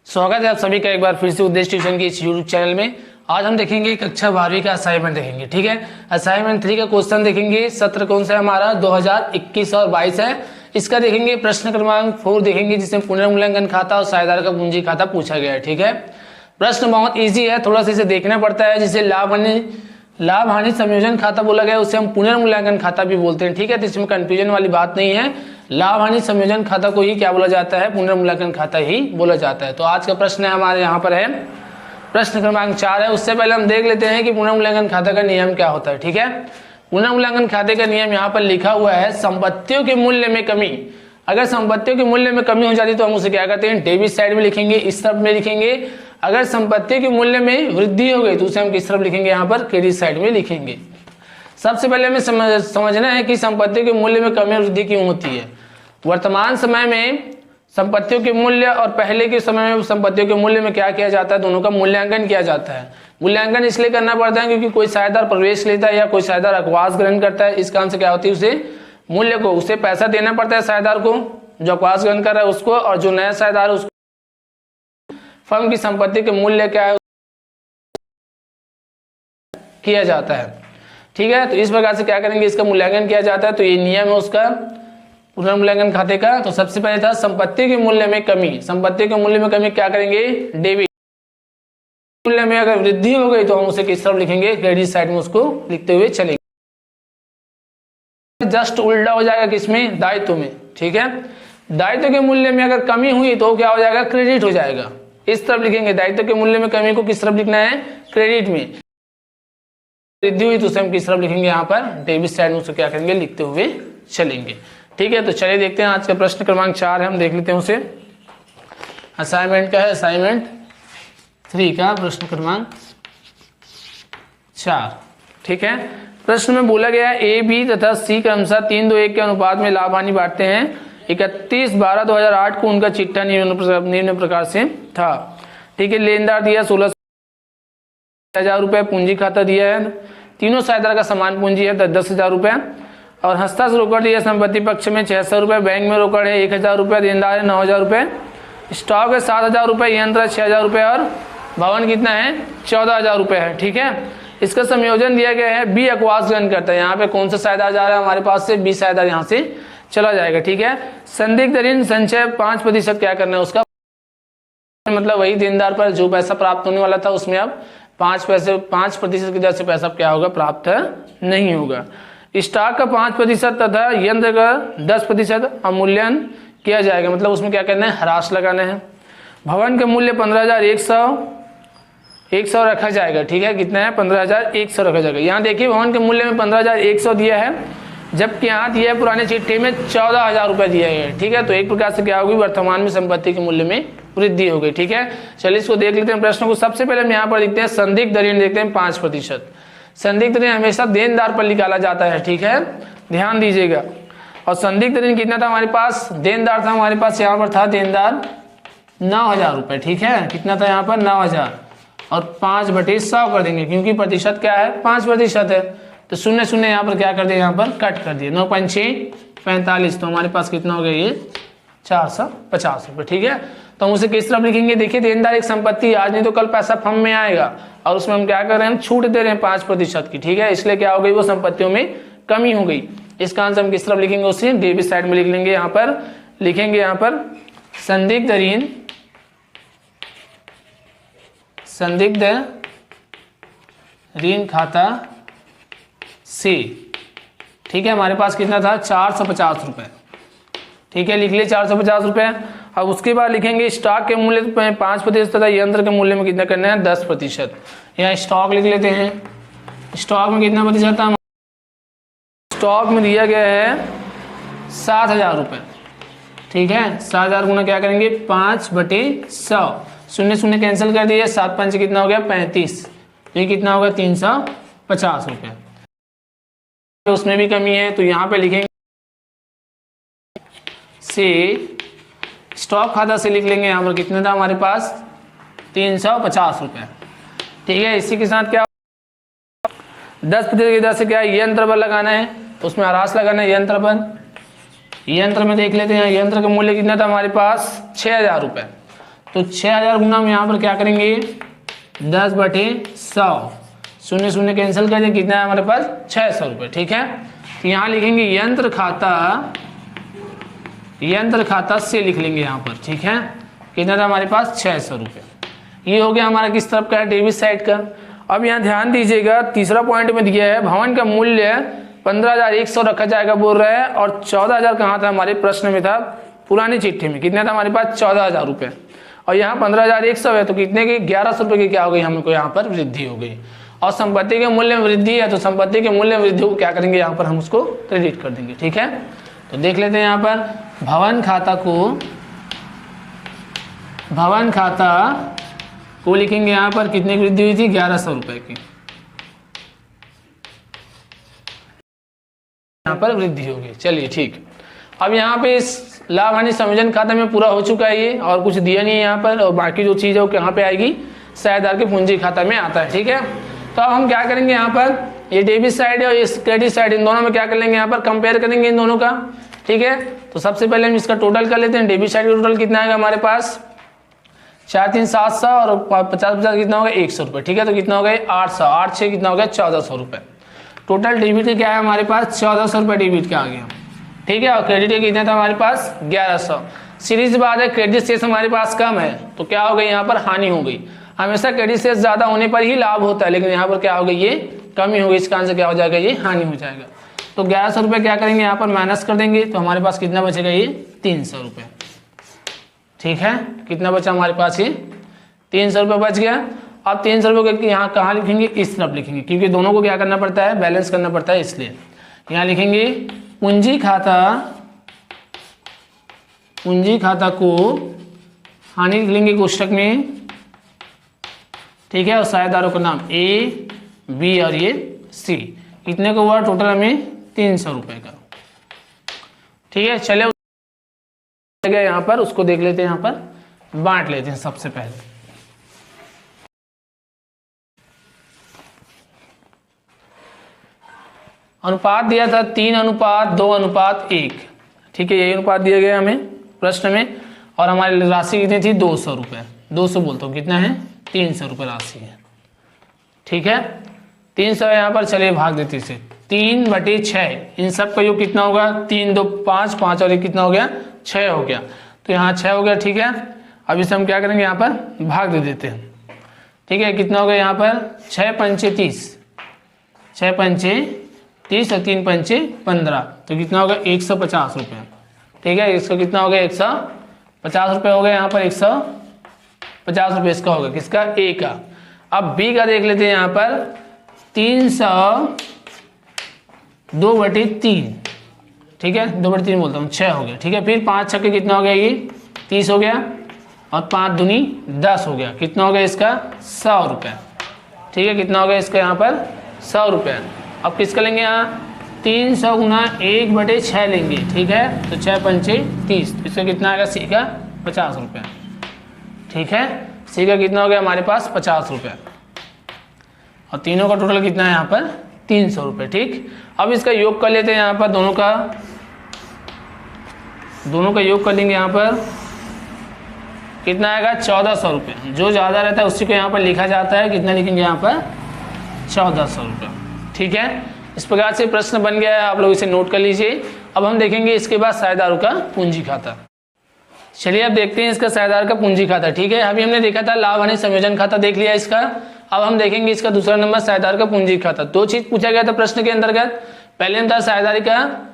स्वागत है आप सभी का एक बार फिर से उद्देश्य ट्यूशन के इस यूट्यूब चैनल में। आज हम देखेंगे कक्षा 12वीं का असाइनमेंट देखेंगे। ठीक है, असाइनमेंट 3 का क्वेश्चन देखेंगे। सत्र कौन सा है हमारा 2021 और 22 है। इसका देखेंगे प्रश्न क्रमांक 4 देखेंगे, जिसमें पुनर्मूल्यांकन खाता और साझेदार का पूंजी खाता पूछा गया है। ठीक है, प्रश्न बहुत ईजी है, थोड़ा सा इसे देखना पड़ता है। जिसे लाभ हानि संयोजन खाता बोला गया, उसे हम पुनर्मूल्यांकन खाता भी बोलते हैं। ठीक है, तो इसमें कंफ्यूजन वाली बात नहीं है। लाभ हानि संयोजन खाता को ही क्या बोला जाता है, पुनर्मूल्यांकन खाता ही बोला जाता है। तो आज का प्रश्न है हमारे यहाँ पर है प्रश्न क्रमांक 4 है। उससे पहले हम देख लेते हैं कि पुनर्मूल्यांकन खाता का नियम क्या होता है। ठीक है, पुनर्मूल्यांकन खाते का नियम यहाँ पर लिखा हुआ है, संपत्तियों के मूल्य में कमी। अगर संपत्तियों के मूल्य में कमी हो जाती तो हम उसे क्या करते हैं, डेबिट साइड में लिखेंगे, इस तरफ में लिखेंगे। अगर संपत्ति के मूल्य में वृद्धि हो गई तो उसे हम किस तरफ लिखेंगे, यहाँ पर क्रेडिट साइड में लिखेंगे। सबसे पहले हमें समझना है कि संपत्ति के मूल्य में कमी वृद्धि क्यों होती है। वर्तमान समय में संपत्तियों के मूल्य और पहले के समय में संपत्तियों के मूल्य में क्या किया जाता है, दोनों का मूल्यांकन किया जाता है। मूल्यांकन इसलिए करना पड़ता है क्योंकि कोई साझेदार प्रवेश लेता है या कोई साझेदार अकवास ग्रहण करता है। इस काम से क्या होती है, उसे मूल्य को उसे पैसा देना पड़ता है साझेदार को, जो अकवास ग्रहण कर रहा है उसको, और जो नया साझेदार है उसको फर्म की संपत्ति के मूल्य क्या है किया जाता है। ठीक है, तो इस प्रकार से क्या करेंगे, इसका मूल्यांकन किया जाता है। तो ये नियम है उसका पुनर्मूल्यांकन खाते का। तो सबसे पहले था संपत्ति के मूल्य में कमी। संपत्ति के मूल्य में कमी क्या करेंगे, डेबिट। मूल्य में अगर वृद्धि हो गई तो हम उसे किस तरफ लिखेंगे, क्रेडिट साइड में उसको लिखते हुए चलेंगे। जस्ट उल्टा हो जाएगा किसमें, दायित्व में। ठीक है, दायित्व के मूल्य में अगर कमी हुई तो क्या हो जाएगा, क्रेडिट हो जाएगा। इस तरफ लिखेंगे, दायित्व के मूल्य में कमी को किस तरफ लिखना है, क्रेडिट में। वृद्धि हुई तो उसे हम किस तरफ लिखेंगे, यहाँ पर डेबिट साइड में उसको क्या करेंगे, लिखते हुए चलेंगे। ठीक है, तो चलिए देखते हैं आज का प्रश्न क्रमांक 4 है, हम देख लेते हैं उसे। असाइनमेंट का है, असाइनमेंट 3 का प्रश्न क्रमांक 4। ठीक है, प्रश्न में बोला गया है ए बी तथा सी क्रमशः 3:1 के अनुपात में लाभ हानि बांटते हैं। 31/12/2008 को उनका चिट्ठा निम्न प्रकार से था। ठीक है, लेनदार दिया 16,000 रुपए, पूंजी खाता दिया है, तीनों साझेदार का समान पूंजी है 10,000 रुपए, और हस्ताक्षर रोकड़ दिया संपत्ति पक्ष में 600 रुपए, बैंक में रोकड़ है 1,000 रुपए, देनदार है 9,000 रुपए, स्टॉक है 7,000 रुपए, यंत्र 6,000 रुपए, और भवन कितना है 14,000 रुपए है। ठीक है, इसका संयोजन दिया गया है, बी अकवास ग्रहण करता है। यहाँ पे कौन सा साझेदार जा रहा है हमारे पास से, बी साझेदार यहाँ से चला जाएगा। ठीक है, संदिग्ध ऋण संचय 5% क्या करना है उसका, मतलब वही देनदार पर जो पैसा प्राप्त होने वाला था उसमें अब 5% की दर से पैसा क्या होगा, प्राप्त नहीं होगा। स्टॉक का 5% तथा यंत्र का 10% अवमूल्यन किया जाएगा, मतलब उसमें क्या करना है, ह्रास लगाना है। भवन का मूल्य 15,100 रखा जाएगा। ठीक है, कितना है, 15,100 रखा जाएगा। यहाँ देखिए भवन के मूल्य में 15,100 दिया है, जबकि यहाँ दिया है पुराने चिट्ठी में 14,000 रुपए दिया है। ठीक है, तो एक प्रकार से क्या होगी, वर्तमान में संपत्ति के मूल्य में वृद्धि हो गई। ठीक है, चलिए इसको देख लेते हैं प्रश्न को। सबसे पहले हम यहाँ पर देखते हैं संदिग्ध ऋण, देखते हैं 5%। संदिग्ध ऋण हमेशा देनदार पर निकाला जाता है। ठीक है, ध्यान दीजिएगा। और संदिग्ध ऋण कितना था हमारे पास, देनदार था हमारे पास, यहाँ पर था देनदार 9,000 रुपए। ठीक है, कितना था यहाँ पर 9,000, और 5/100 कर देंगे क्योंकि प्रतिशत क्या है, 5% है। तो 0 यहाँ पर क्या कर दिया, यहाँ पर कट कर दिए, 9×5 = 45, तो हमारे पास कितना हो गया, ये 450 रुपए। ठीक है, तो हम उसे किस तरफ लिखेंगे, देखिए देनदार एक संपत्ति, आज नहीं तो कल पैसा फर्म में आएगा, और उसमें हम क्या कर रहे हैं, हम छूट दे रहे हैं 5% की। ठीक है, इसलिए क्या हो गई, वो संपत्तियों में कमी हो गई। इस कारण से हम किस तरफ लिखेंगे, उसे डेबिट साइड में लिख लेंगे। यहाँ पर लिखेंगे, यहाँ पर संदिग्ध ऋण खाता से। ठीक है, हमारे पास कितना था, 450 रुपए। ठीक है, लिख लिए 450 रुपए। अब उसके बाद लिखेंगे स्टॉक के मूल्य में 5% तथा यंत्र के मूल्य में कितना करना है, 10%। यहाँ स्टॉक लिख लेते हैं, स्टॉक में कितना प्रतिशत था, स्टॉक में दिया गया है 7,000 रुपए। ठीक है, 7,000 गुना क्या करेंगे, 5/100, 0 कैंसिल कर दिए, 7×5 कितना हो गया, 35, ये कितना होगा, 350 रुपए। उसमें भी कमी है तो यहाँ पे लिखेंगे से, स्टॉक खाता से लिख लेंगे, यहाँ पर कितना था हमारे पास, 350 रुपए। ठीक है, इसी के साथ क्या 10% की दर से क्या यंत्र पर लगाना है, उसमें ह्रास लगाना है यंत्र पर। यंत्र में देख लेते हैं, यंत्र का मूल्य कितना था हमारे पास, 6,000 रुपए। तो 6000 गुना हम यहाँ पर क्या करेंगे 10/100, शून्य शून्य कैंसिल कर दें, कितना है हमारे पास 600 रुपये। ठीक है, तो यहाँ लिखेंगे यंत्र खाता से लिख लेंगे यहाँ पर। ठीक है, कितना था हमारे पास 600 रुपये। ये हो गया हमारा किस तरफ का, डेबिट साइड का। अब यहाँ ध्यान दीजिएगा, तीसरा पॉइंट में दिया है भवन का मूल्य 15,100 रखा जाएगा बोल रहा है, और 14,000 कहाँ था हमारे प्रश्न में था पुरानी चिट्ठी में, कितना था हमारे पास 14,000 रुपये, और यहाँ 15,100 है, तो कितने की 1,100 रुपये की क्या हो गई हमको यहाँ पर वृद्धि हो गई। और संपत्ति के मूल्य में वृद्धि है, तो संपत्ति के मूल्य में वृद्धि को क्या करेंगे यहाँ पर हम उसको क्रेडिट कर देंगे। ठीक है, तो देख लेते हैं यहाँ पर भवन खाता को लिखेंगे यहाँ पर कितने की वृद्धि हुई थी 1,100 रुपये की, यहाँ पर वृद्धि हो गई। चलिए ठीक, अब यहाँ पे इस लाभ हानि संयोजन खाता में पूरा हो चुका है ये, और कुछ दिया नहीं है यहाँ पर, और बाकी जो चीज़ है वो कहाँ पे आएगी, साझेदार के पूंजी खाता में आता है। ठीक है, तो अब हम क्या करेंगे यहाँ पर, ये डेबिट साइड है और ये क्रेडिट साइड, इन दोनों में क्या कर लेंगे यहाँ पर कंपेयर करेंगे इन दोनों का। ठीक है, तो सबसे पहले हम इसका टोटल कर लेते हैं। डेबिट साइड का टोटल कितना आएगा हमारे पास 4,3,700 और 50 कितना होगा 100 रुपये। ठीक है, तो कितना हो गया 800, 8 6 कितना हो गया 1,400 रुपये। टोटल डेबिट का क्या है हमारे पास 1,400 रुपये डेबिट का आ गया। ठीक है, और क्रेडिट का कितना था हमारे पास 1,100। सीरीज बात है, क्रेडिट शेष हमारे पास कम है, तो क्या हो गई यहाँ पर हानि हो गई। हमेशा क्रेडिट शेष ज्यादा होने पर ही लाभ होता है, लेकिन यहाँ पर क्या हो गई ये कमी हो गई, इसका आंसर क्या हो जाएगा ये हानि हो जाएगा। तो 1,100 रुपये क्या करेंगे यहाँ पर माइनस कर देंगे, तो हमारे पास कितना बचेगा ये 300 रुपये। ठीक है, कितना बचा हमारे पास ये 300 रुपये बच गया। अब 300 रुपये को यहाँ कहाँ लिखेंगे, इस तरफ लिखेंगे, क्योंकि दोनों को क्या करना पड़ता है बैलेंस करना पड़ता है, इसलिए यहाँ लिखेंगे पूंजी खाता को हानि लिख लेंगे कोष्टक में। ठीक है, और साझेदारों का नाम ए बी और ये सी, कितने का हुआ टोटल हमें 300 रुपये का। ठीक है, चले यहाँ पर उसको देख लेते हैं, यहाँ पर बांट लेते हैं सबसे पहले। अनुपात दिया था 3:2:1। ठीक है, यही अनुपात दिया गया हमें प्रश्न में, और हमारी राशि कितनी थी 200 रुपये। 200 बोलता हूँ, कितना है 300 रुपये राशि है। ठीक है, 300 यहाँ पर, चलिए भाग देते इसे 3/6, इन सब का योग कितना होगा 3 2 5 5 और ये कितना हो गया 6 हो गया, तो यहाँ 6 हो गया। ठीक है, अब इसे हम क्या करेंगे यहाँ पर भाग दे देते हैं। ठीक है, कितना हो गया यहाँ पर 6 पंचे 30, 6 पंचे 30 और 3 पंचे 15, तो कितना होगा 150 रुपये। ठीक है, इसका कितना हो गया 150 रुपये हो गया, यहाँ पर 150 रुपये इसका होगा, किसका ए का। अब बी का देख लेते हैं यहाँ पर 302/3। ठीक है, 2/3 बोलता हूँ 6 हो गया। ठीक है, फिर 5 छक्के कितना हो गया ये 30 हो गया, और 5 दूनी 10 हो गया, कितना हो गया इसका 100 रुपये। ठीक है, कितना हो गया इसका यहाँ पर 100 रुपये। अब किसका लेंगे यहाँ 300 गुना 1/6 लेंगे। ठीक है, तो 6 पंचे 30, तो इसका कितना आएगा सी का 50 रुपये। ठीक है, सी का कितना हो गया हमारे पास 50 रुपये, और तीनों का टोटल कितना है यहाँ पर 300 रुपये। ठीक, अब इसका योग कर लेते हैं यहाँ पर, दोनों का योग कर लेंगे यहाँ पर, कितना आएगा 1400 रुपये। जो ज़्यादा रहता है उसी को यहाँ पर लिखा जाता है, कितना लिखेंगे यहाँ पर 1400 रुपये। ठीक है, इस प्रकार से प्रश्न बन गया है, आप लोग इसे नोट कर लीजिए। अब हम देखेंगे इसके बाद साझेदारों का पूंजी खाता। चलिए अब देखते हैं इसका साझेदार का पूंजी खाता। ठीक है, अभी हमने देखा था लाभ हानि संयोजन खाता देख लिया इसका, अब हम देखेंगे इसका दूसरा नंबर साझेदार का पूंजी खाता। दो चीज पूछा गया था प्रश्न के अंतर्गत, पहले था साझेदारी का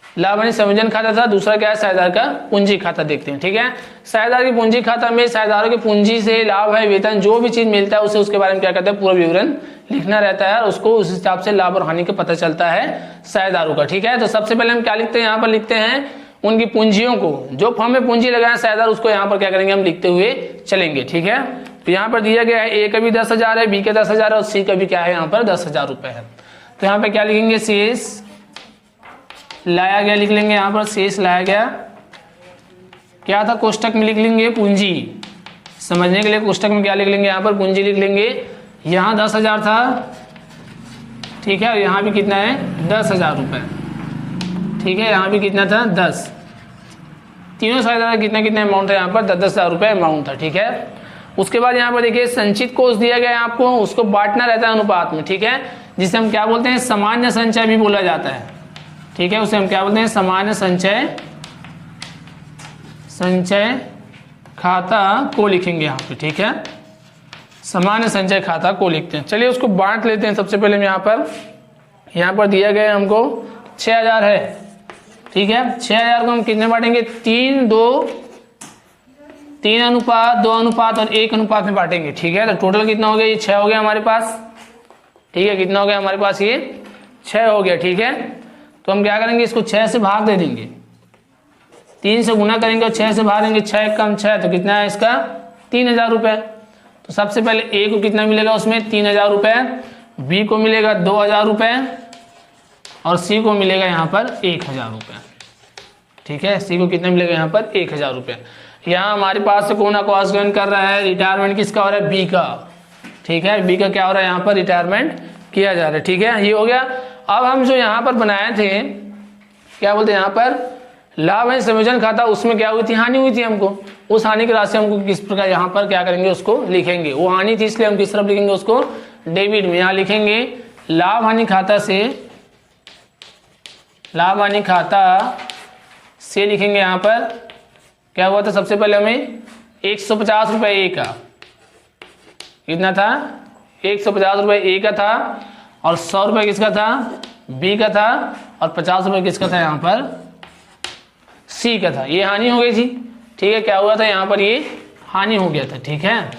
लाभ हानि संयोजन खाता था, दूसरा क्या है साझेदार का पूंजी खाता। देखते हैं। ठीक है, साझेदार की पूंजी खाता में साझेदारों की पूंजी से लाभ है वेतन जो भी चीज मिलता है उसे उसके बारे में क्या कहते हैं पूरा विवरण लिखना रहता है, और उसको उस हिसाब से लाभ और हानि का पता चलता है साझेदारों का। ठीक है, तो सबसे पहले हम क्या लिखते हैं, यहाँ पर लिखते हैं उनकी पूंजियों को, जो फर्म में पूंजी लगाया साझेदार उसको यहाँ पर क्या करेंगे हम लिखते हुए चलेंगे। ठीक है, तो यहाँ पर दिया गया है ए का भी 10,000 है, बी का 10,000 है, और सी का भी क्या है यहाँ पर 10,000 रुपए है। तो यहाँ पे क्या लिखेंगे शेष लाया गया लिख लेंगे, यहाँ पर शेष लाया गया क्या था कोष्टक में लिख लेंगे पूंजी, समझने के लिए कोष्टक में क्या लिख लेंगे यहाँ पर पूंजी लिख लेंगे। यहाँ 10,000 था, ठीक है, और यहाँ भी कितना है 10,000 रुपए। ठीक है, यहाँ भी कितना था 10, तीनों साझेदार का कितना कितना अमाउंट था यहाँ पर 10,000 रुपये अमाउंट था। ठीक है, उसके बाद यहाँ पर देखिए संचित कोष दिया गया है आपको, उसको बांटना रहता है अनुपात में। ठीक है, जिसे हम क्या बोलते हैं सामान्य संचय भी बोला जाता है। ठीक है, उसे हम क्या बोलते हैं सामान्य संचय खाता को लिखेंगे यहाँ पे। ठीक है, सामान्य संचय खाता को लिखते हैं। चलिए उसको बांट लेते हैं। सबसे पहले हम यहाँ पर दिया गया हमको 6,000 है। ठीक है, 6,000 को हम कितने बांटेंगे 3 अनुपात 2 अनुपात और 1 अनुपात में बांटेंगे। ठीक है, तो टोटल कितना हो गया, ये 6 हो गया हमारे पास। ठीक है, कितना हो गया हमारे पास, ये 6 हो गया। ठीक है, तो हम क्या करेंगे, इसको 6 से भाग दे देंगे, 3 से गुना करेंगे और 6 से भाग देंगे, 6 कम 6 तो कितना है इसका 3,000 रुपये। तो सबसे पहले ए को कितना मिलेगा, उसमें 3,000 रुपये, बी को मिलेगा 2,000 रुपये और सी को मिलेगा यहाँ पर 1,000 रुपये। ठीक है, सी को कितना मिलेगा यहाँ पर 1,000 रुपये। यहाँ हमारे पास से कौन कॉस्ट ग्रहण कर रहा है, रिटायरमेंट किसका हो रहा है, बी का। ठीक है, बी का क्या हो रहा है यहाँ पर रिटायरमेंट किया जा रहा है। ठीक है, ये हो गया। अब हम जो यहाँ पर बनाए थे क्या बोलते हैं यहाँ पर लाभ है संयोजन खाता, उसमें क्या हुई थी, हानि हुई थी हमको। उस हानि की राशि हमको किस प्रकार यहाँ पर क्या करेंगे, उसको लिखेंगे। वो हानि थी इसलिए हम किस तरफ लिखेंगे, उसको डेबिट में। यहाँ लिखेंगे लाभ हानि खाता से, लाभ हानि खाता से लिखेंगे यहाँ पर क्या हुआ था, सबसे पहले हमें 150 रुपये ए का, कितना था 150 रुपये ए का था और 100 रुपये किसका था, बी का था और 50 रुपये किसका था यहाँ पर, सी का था। ये हानि हो गई थी। ठीक है, क्या हुआ था यहाँ पर, ये हानि हो गया था। ठीक है,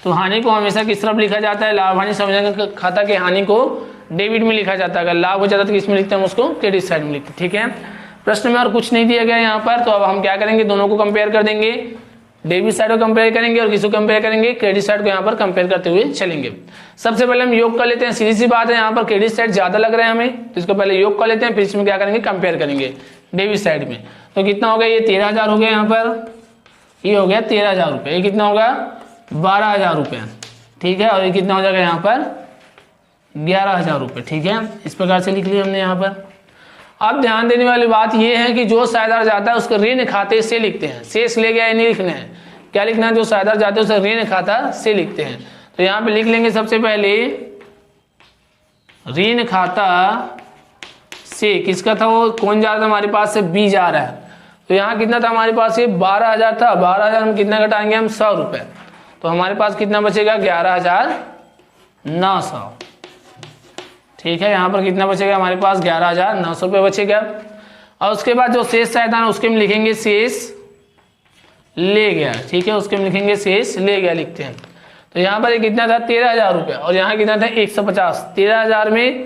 तो हानि को हमेशा किस तरफ लिखा जाता है, लाभ हानि संयोजन खाता के हानि को डेबिट में लिखा जाता है। अगर लाभ हो जाता तो किस में लिखते हैं, हम उसको क्रेडिट साइड में लिखते हैं। ठीक है, प्रश्न में और कुछ नहीं दिया गया यहाँ पर, तो अब हम क्या करेंगे, दोनों को कंपेयर कर देंगे। डेबिट साइड को कंपेयर करेंगे और किसको कंपेयर करेंगे, क्रेडिट साइड को यहाँ पर कंपेयर करते हुए चलेंगे। सबसे पहले हम योग कर लेते हैं, सीधी सी बात है, यहाँ पर क्रेडिट साइड ज्यादा लग रहा है हमें, तो इसको पहले योग कर लेते हैं, फिर इसमें क्या करेंगे कंपेयर करेंगे डेबिट साइड में। तो कितना हो गया, ये 13,000 हो गया यहाँ पर, ये हो गया 13,000 रुपये, ये कितना होगा 12,000 रुपये। ठीक है, और ये कितना हो जाएगा यहाँ पर 11,000 रुपये। ठीक है, इस प्रकार से लिख लिया हमने यहाँ पर। अब ध्यान देने वाली बात यह है कि जो साझेदार जाता है उसको ऋण खाते से लिखते हैं, शेष ले गया नहीं लिखना है, क्या लिखना है, जो साझेदार जाते हैं उसे ऋण खाता से लिखते हैं। तो यहाँ पे लिख लेंगे सबसे पहले ऋण खाता से, किसका था वो, कौन जा रहा था हमारे पास से, बी जा रहा है। तो यहाँ कितना था हमारे पास, ये 12,000 था, 12,000 हम कितना घटाएंगे, हम 100 रुपये, तो हमारे पास कितना बचेगा 11,900। ठीक है, यहाँ पर कितना बचेगा हमारे पास 11,900 रुपये बचेगा। और उसके बाद जो शेष साझेदार है उसके में लिखेंगे शेष ले गया। ठीक है, उसके में लिखेंगे शेष ले गया लिखते हैं। तो यहाँ पर कितना था 13,000 रुपये और यहाँ कितना था 150। 13,000 में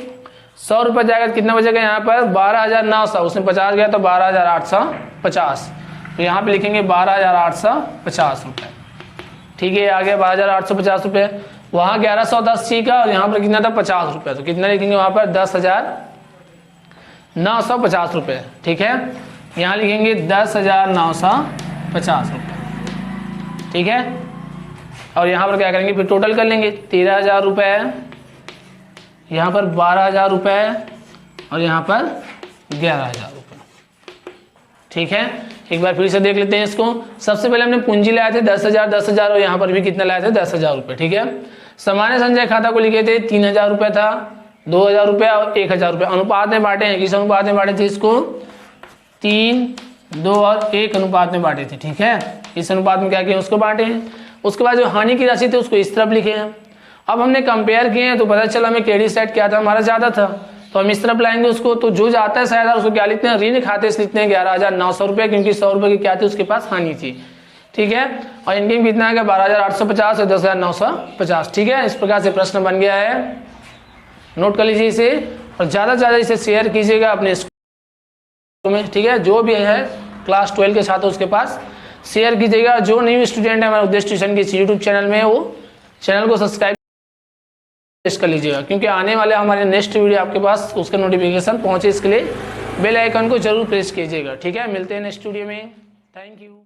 100 रुपये जाएगा, कितना बचेगा यहाँ पर 12,900, उसमें 50 गया तो 12,850। तो यहाँ पे लिखेंगे 12,850 रुपये। ठीक है, आ गया 12,850 रुपये। वहाँ 1100 10 सी का और यहाँ पर कितना था 50 रुपये, तो कितना लिखेंगे वहाँ पर 10,950 रुपये। ठीक है, यहाँ लिखेंगे 10,950 रुपये। ठीक है, और यहाँ पर क्या करेंगे, फिर टोटल कर लेंगे 13,000 रुपये, यहाँ पर 12,000 रुपये और यहाँ पर 11,000 रुपये। ठीक है, एक बार फिर से देख लेते हैं इसको। सबसे पहले हमने पूंजी लाए थे 10,000 10,000 और यहाँ पर भी कितना लाए थे 10,000 रुपये। ठीक है, सामान्य संचय खाता को लिखे थे 3,000 रुपये था, 2,000 रुपये और 1,000 रुपये। अनुपात में बांटे हैं, किस अनुपात में बांटे थे इसको, 3, 2 और 1 अनुपात में बांटे थे। ठीक है, इस अनुपात में क्या किया उसको बांटे हैं। उसके बाद जो हानि की राशि थी उसको इस तरफ लिखे हैं। अब हमने कंपेयर किए हैं तो पता चला हमें क्रेडिट साइड क्या था, हमारा ज़्यादा था, तो हम इस तरफ लाएंगे उसको। तो जो जाता है साझेदार उसको क्या लिखते हैं, ऋण खाते से लिखते हैं 11,900 रुपये, क्योंकि 100 रुपये की क्या थी उसके पास हानि थी। ठीक है, और इनके कितना है 12,850 और 10,950। ठीक है, इस प्रकार से प्रश्न बन गया है, नोट कर लीजिए इसे और ज़्यादा से ज़्यादा इसे शेयर कीजिएगा अपने स्कूल में। ठीक है, जो भी है क्लास 12 के छात्र उसके पास शेयर कीजिएगा। जो न्यू स्टूडेंट है हमारे उद्देश्य ट्यूशन के यूट्यूब चैनल में, वो चैनल को सब्सक्राइब कर लीजिएगा, क्योंकि आने वाले हमारे नेक्स्ट वीडियो आपके पास उसका नोटिफिकेशन पहुंचे, इसके लिए बेल आइकन को जरूर प्रेस कीजिएगा। ठीक है, मिलते हैं नेक्स्ट वीडियो में, थैंक यू।